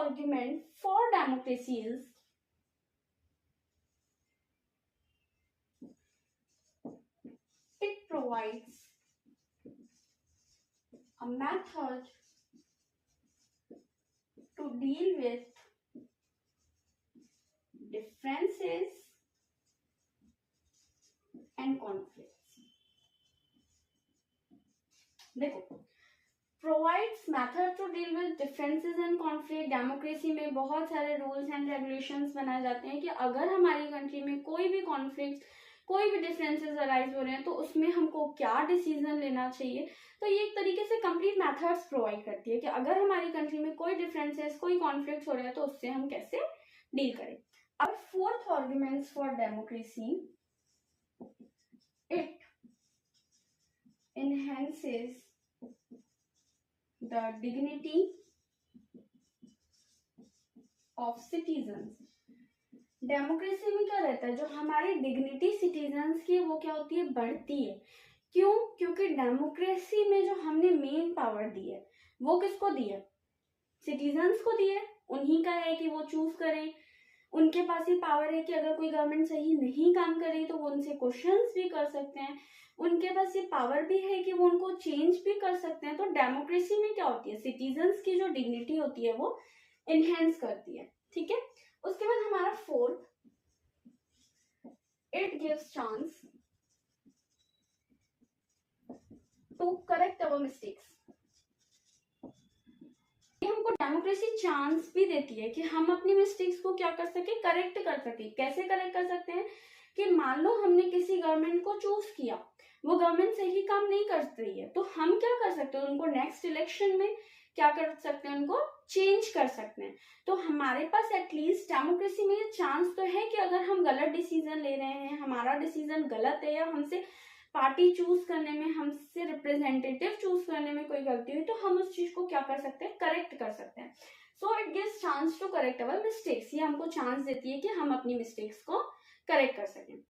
argument for democracy is it provides a method to deal with differences and conflicts. देखो, provides method to deal with differences and conflict. Democracy में बहुत सारे rules and regulations बनाए जाते हैं कि अगर हमारी कंट्री में कोई भी कॉन्फ्लिक्ट, कोई भी डिफरेंसेस अराइज हो रहे हैं तो उसमें हमको क्या डिसीजन लेना चाहिए. तो ये एक तरीके से कंप्लीट मेथड्स प्रोवाइड करती है कि अगर हमारी कंट्री में कोई डिफरेंसेस, कोई कॉन्फ्लिक्ट हो रहा है तो उससे हम कैसे डील करें. अब fourth arguments for democracy, it enhances the dignity of citizens. Democracy में क्या रहता है, जो हमारी डिग्निटी सिटीजन्स की वो क्या होती है, बढ़ती है. क्यों? क्योंकि डेमोक्रेसी में जो हमने मेन पावर दी है वो किसको दी है, सिटीजन्स को दी है. उन्हीं का है कि वो चूज करें. उनके पास ही पावर है कि अगर कोई गवर्नमेंट सही नहीं काम कर रही तो वो उनसे क्वेश्चंस भी कर सकते हैं. उनके पास ये पावर भी है कि वो उनको चेंज भी कर सकते हैं. तो डेमोक्रेसी में क्या होती है, सिटीजन्स की जो डिग्निटी होती है वो इनहेंस करती है. ठीक है. उसके बाद हमारा fourth, it gives chance to correct our mistakes. हमको डेमोक्रेसी चांस भी देती है कि हम अपनी मिस्टेक्स को क्या कर सके, करेक्ट कर सके. कैसे करेक्ट कर सकते हैं कि मान लो हमने किसी गवर्नमेंट को चूज किया, वो गवर्नमेंट सही काम नहीं कर रही है, तो हम क्या कर सकते हैं, उनको नेक्स्ट इलेक्शन में क्या कर सकते हैं, उनको चेंज कर सकते हैं. तो हमारे पास एटलीस्ट डेमोक्रेसी में ये चांस तो है कि अगर हम गलत डिसीजन ले रहे हैं, हमारा डिसीजन गलत है या हमसे पार्टी चूज करने में, हमसे रिप्रेजेंटेटिव चूज करने में कोई गलती हुई, तो हम उस चीज को क्या कर सकते हैं, करेक्ट कर सकते हैं. So it gives chance to correct our mistakes. ये हमको चांस देती है कि हम अपनी मिस्टेक्स को करेक्ट कर सकें.